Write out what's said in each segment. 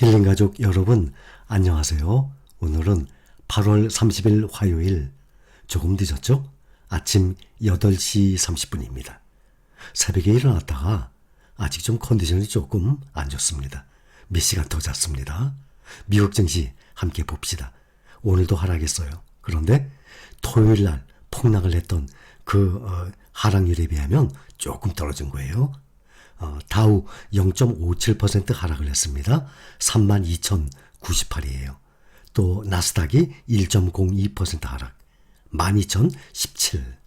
힐링가족 여러분 안녕하세요. 오늘은 8월 30일 화요일, 조금 늦었죠? 아침 8시 30분입니다. 새벽에 일어났다가 아직 좀 컨디션이 조금 안 좋습니다. 몇 시간 더 잤습니다. 미국 증시 함께 봅시다. 오늘도 하락했어요. 그런데 토요일 날 폭락을 했던 그 하락률에 비하면 조금 떨어진 거예요. 다우 0.57% 하락을 했습니다. 32,098이에요. 또 나스닥이 1.02% 하락, 12,017.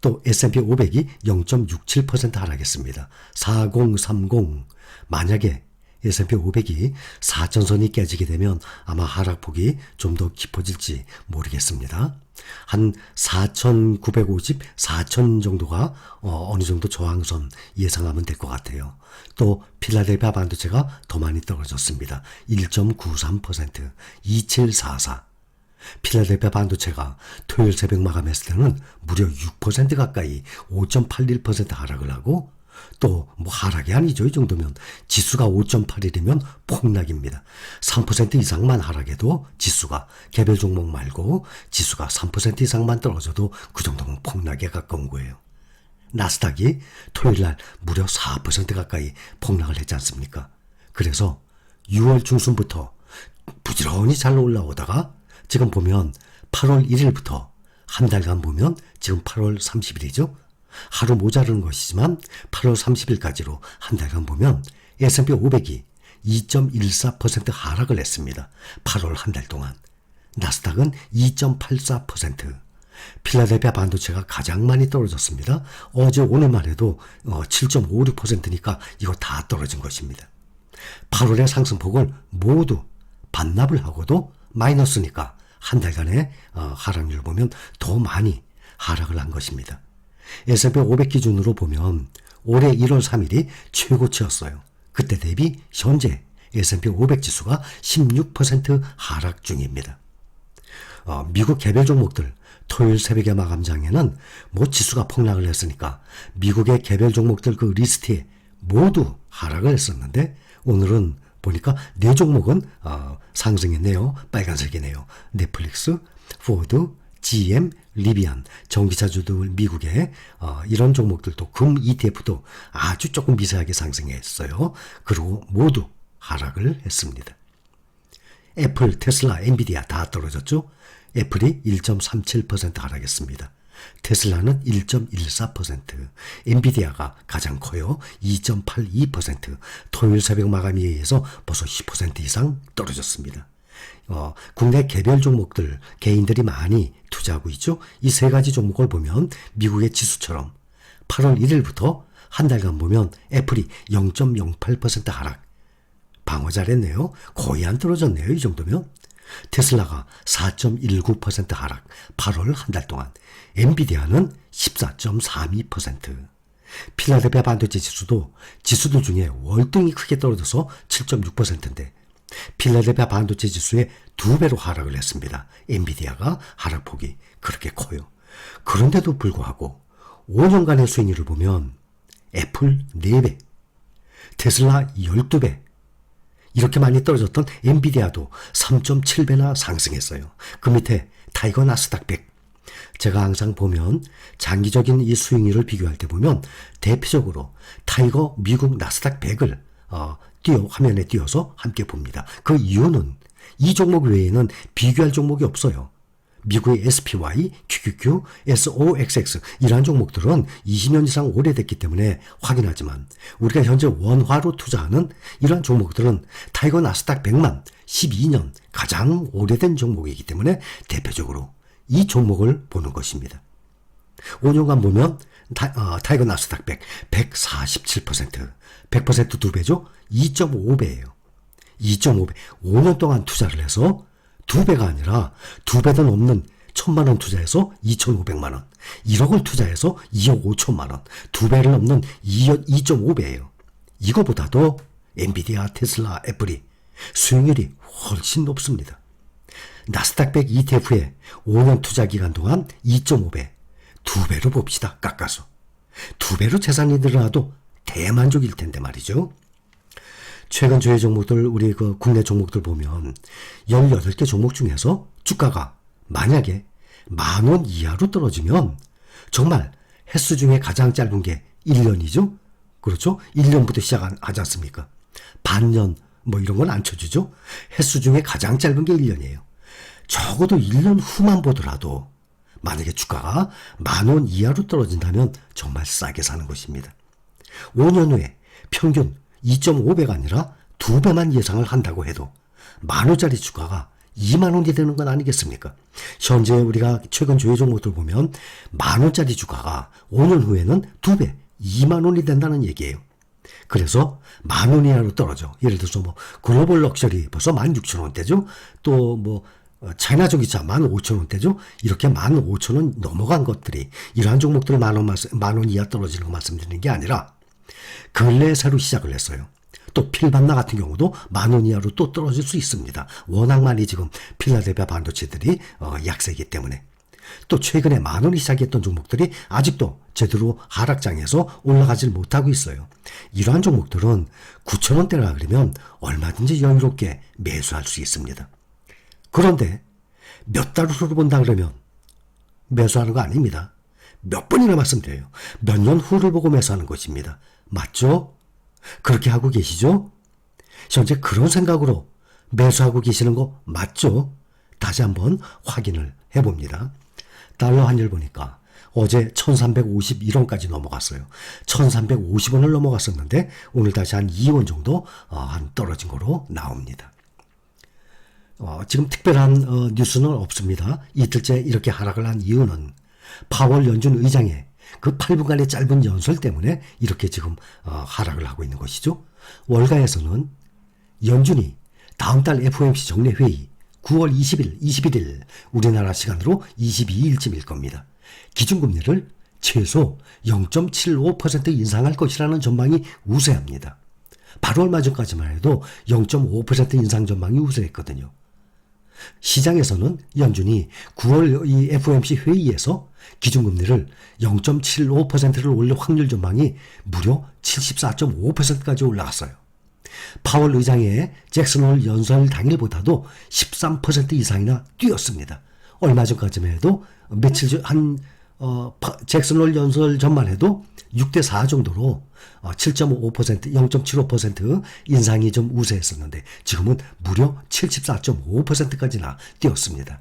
또 S&P 500이 0.67% 하락했습니다. 4030. 만약에 S&P 500이 4천선이 깨지게 되면 아마 하락폭이 좀 더 깊어질지 모르겠습니다. 한 4,950, 4,000 정도가 어느 정도 저항선 예상하면 될 것 같아요. 또 필라델피아 반도체가 더 많이 떨어졌습니다. 1.93%, 2744. 필라델피아 반도체가 토요일 새벽 마감했을 때는 무려 6% 가까이 5.81% 하락을 하고, 또 하락이 아니죠. 이 정도면 지수가 5.81이면 폭락입니다. 3% 이상만 하락해도 지수가, 개별 종목 말고 지수가 3% 이상만 떨어져도 그 정도면 폭락에 가까운 거예요. 나스닥이 토요일 날 무려 4% 가까이 폭락을 했지 않습니까? 그래서 6월 중순부터 부지런히 잘 올라오다가 지금 보면 8월 1일부터 한 달간 보면 지금 8월 30일이죠. 하루 모자른 것이지만 8월 30일까지로 한 달간 보면 S&P 500이 2.14% 하락을 했습니다. 8월 한 달 동안. 나스닥은 2.84%. 필라델피아 반도체가 가장 많이 떨어졌습니다. 어제 오늘만 해도 7.56%니까 이거 다 떨어진 것입니다. 8월의 상승폭을 모두 반납을 하고도 마이너스니까 한 달간의 하락률 보면 더 많이 하락을 한 것입니다. S&P 500 기준으로 보면 올해 1월 3일이 최고치였어요. 그때 대비 현재 S&P 500 지수가 16% 하락 중입니다. 미국 개별 종목들 토요일 새벽의 마감장에는 지수가 폭락을 했으니까 미국의 개별 종목들 그 리스트에 모두 하락을 했었는데, 오늘은 보니까 4종목은 상승했네요. 빨간색이네요. 넷플릭스, 포드, GM, 리비안, 전기차주들 미국의 이런 종목들도 금 ETF도 아주 조금 미세하게 상승했어요. 그리고 모두 하락을 했습니다. 애플, 테슬라, 엔비디아 다 떨어졌죠. 애플이 1.37% 하락했습니다. 테슬라는 1.14%, 엔비디아가 가장 커요. 2.82%, 토요일 새벽 마감에 의해서 벌써 10% 이상 떨어졌습니다. 국내 개별 종목들, 개인들이 많이 투자하고 있죠. 이 세 가지 종목을 보면 미국의 지수처럼 8월 1일부터 한 달간 보면 애플이 0.08% 하락. 방어 잘했네요. 거의 안 떨어졌네요. 이 정도면. 테슬라가 4.19% 하락. 8월 한 달 동안. 엔비디아는 14.32%. 필라델피아 반도체 지수들 중에 월등히 크게 떨어져서 7.6%인데 필라델피아 반도체 지수의 2배로 하락을 했습니다. 엔비디아가 하락폭이 그렇게 커요. 그런데도 불구하고 5년간의 수익률을 보면 애플 4배, 테슬라 12배, 이렇게 많이 떨어졌던 엔비디아도 3.7배나 상승했어요. 그 밑에 타이거 나스닥 100. 제가 항상 보면 장기적인 이 수익률을 비교할 때 보면 대표적으로 타이거 미국 나스닥 100을 화면에 띄워서 함께 봅니다. 그 이유는 이 종목 외에는 비교할 종목이 없어요. 미국의 SPY, QQQ, SOXX 이러한 종목들은 20년 이상 오래됐기 때문에 확인하지만 우리가 현재 원화로 투자하는 이러한 종목들은 타이거 나스닥 100만 12년 가장 오래된 종목이기 때문에 대표적으로 이 종목을 보는 것입니다. 5년간 보면 타이거 나스닥 100, 147%, 100% 2배죠? 2.5배예요. 2.5배. 5년 동안 투자를 해서 2배가 아니라 2배도 넘는 1,000만 원 투자해서 2,500만 원, 1억을 투자해서 2억 5천만 원, 2배를 넘는 2.5배예요. 이거보다도 엔비디아, 테슬라, 애플이 수익률이 훨씬 높습니다. 나스닥 100 ETF의 5년 투자 기간 동안 2.5배, 2배로 봅시다. 깎아서. 2배로 재산이 늘어나도 대만족일 텐데 말이죠. 최근 저희 종목들, 우리 그 국내 종목들 보면 18개 종목 중에서 주가가 만약에 10,000원 이하로 떨어지면 정말 횟수 중에 가장 짧은 게 1년이죠. 그렇죠? 1년부터 시작하지 않습니까? 반년 뭐 이런 건 안 쳐주죠. 횟수 중에 가장 짧은 게 1년이에요. 적어도 1년 후만 보더라도 만약에 주가가 10,000원 이하로 떨어진다면 정말 싸게 사는 것입니다. 5년 후에 평균 2.5배가 아니라 2배만 예상을 한다고 해도 10,000원짜리 주가가 20,000원이 되는 건 아니겠습니까? 현재 우리가 최근 조회 종목들 보면 10,000원짜리 주가가 5년 후에는 2배, 20,000원이 된다는 얘기예요. 그래서 10,000원 이하로 떨어져. 예를 들어서 뭐 글로벌 럭셔리 벌써 16,000원대죠. 또 뭐 차이나 전기차 15,000원대죠. 이렇게 15,000원 넘어간 것들이 이러한 종목들 10,000원 이하 떨어지는 거 말씀드리는 게 아니라 근래에 새로 시작을 했어요. 또 필반나 같은 경우도 10,000원 이하로 또 떨어질 수 있습니다. 워낙 많이 지금 필라델피아 반도체들이 약세이기 때문에. 또 최근에 10,000원이 시작했던 종목들이 아직도 제대로 하락장에서 올라가질 못하고 있어요. 이러한 종목들은 9,000원대라 그러면 얼마든지 여유롭게 매수할 수 있습니다. 그런데 몇 달 후를 본다 그러면 매수하는 거 아닙니다. 몇 번이나 말씀드려요. 몇 년 후를 보고 매수하는 것입니다. 맞죠? 그렇게 하고 계시죠? 현재 그런 생각으로 매수하고 계시는 거 맞죠? 다시 한번 확인을 해봅니다. 달러 환율 보니까 어제 1351원까지 넘어갔어요. 1350원을 넘어갔었는데 오늘 다시 한 2원 정도 한 떨어진 거로 나옵니다. 지금 특별한 뉴스는 없습니다. 이틀째 이렇게 하락을 한 이유는 파월 연준 의장의 그 8분간의 짧은 연설 때문에 이렇게 지금 하락을 하고 있는 것이죠. 월가에서는 연준이 다음 달 FOMC 정례회의 9월 20일, 21일 우리나라 시간으로 22일쯤일 겁니다. 기준금리를 최소 0.75% 인상할 것이라는 전망이 우세합니다. 바로 얼마 전까지만 해도 0.5% 인상 전망이 우세했거든요. 시장에서는 연준이 9월 이 FOMC 회의에서 기준금리를 0.75%를 올릴 확률 전망이 무려 74.5%까지 올라갔어요. 파월 의장의 잭슨홀 연설 당일보다도 13% 이상이나 뛰었습니다. 얼마 전까지만 해도 잭슨홀 연설 전만 해도 6대4 정도로 7.5%, 0.75% 인상이 좀 우세했었는데 지금은 무려 74.5%까지나 뛰었습니다.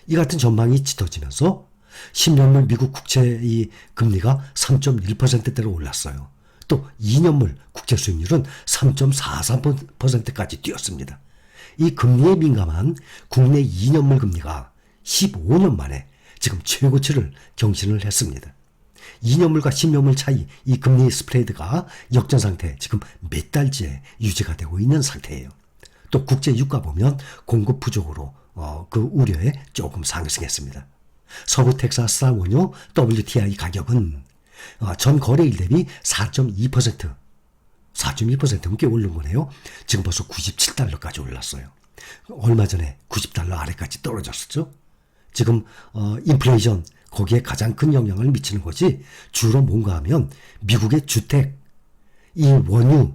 이 같은 전망이 짙어지면서 10년물 미국 국채 이 금리가 3.1%대로 올랐어요. 또 2년물 국채 수익률은 3.43%까지 뛰었습니다. 이 금리에 민감한 국내 2년물 금리가 15년 만에 지금 최고치를 경신을 했습니다. 2년물과 10년물 차이, 이 금리 스프레드가 역전 상태 지금 몇 달째 유지가 되고 있는 상태예요. 또 국제 유가 보면 공급 부족으로 그 우려에 조금 상승했습니다. 서부 텍사스 원유 WTI 가격은 전 거래일 대비 4.2% 넘게 오른 거네요. 지금 벌써 97달러까지 올랐어요. 얼마 전에 90달러 아래까지 떨어졌었죠. 지금 인플레이션 거기에 가장 큰 영향을 미치는 것이 주로 뭔가 하면 미국의 주택, 이 원유,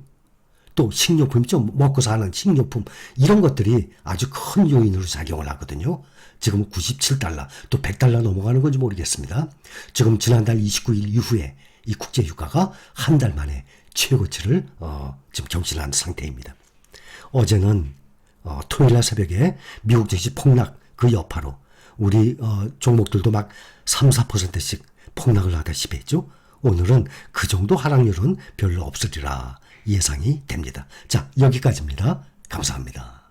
또 식료품, 좀 먹고 사는 식료품 이런 것들이 아주 큰 요인으로 작용을 하거든요. 지금 97달러, 또 100달러 넘어가는 건지 모르겠습니다. 지금 지난달 29일 이후에 이 국제 유가가 한 달 만에 최고치를 지금 경신한 상태입니다. 어제는 토요일날 새벽에 미국 증시 폭락 그 여파로 우리 종목들도 막 3, 4%씩 폭락을 하다시피 했죠. 오늘은 그 정도 하락률은 별로 없으리라 예상이 됩니다. 자, 여기까지입니다. 감사합니다.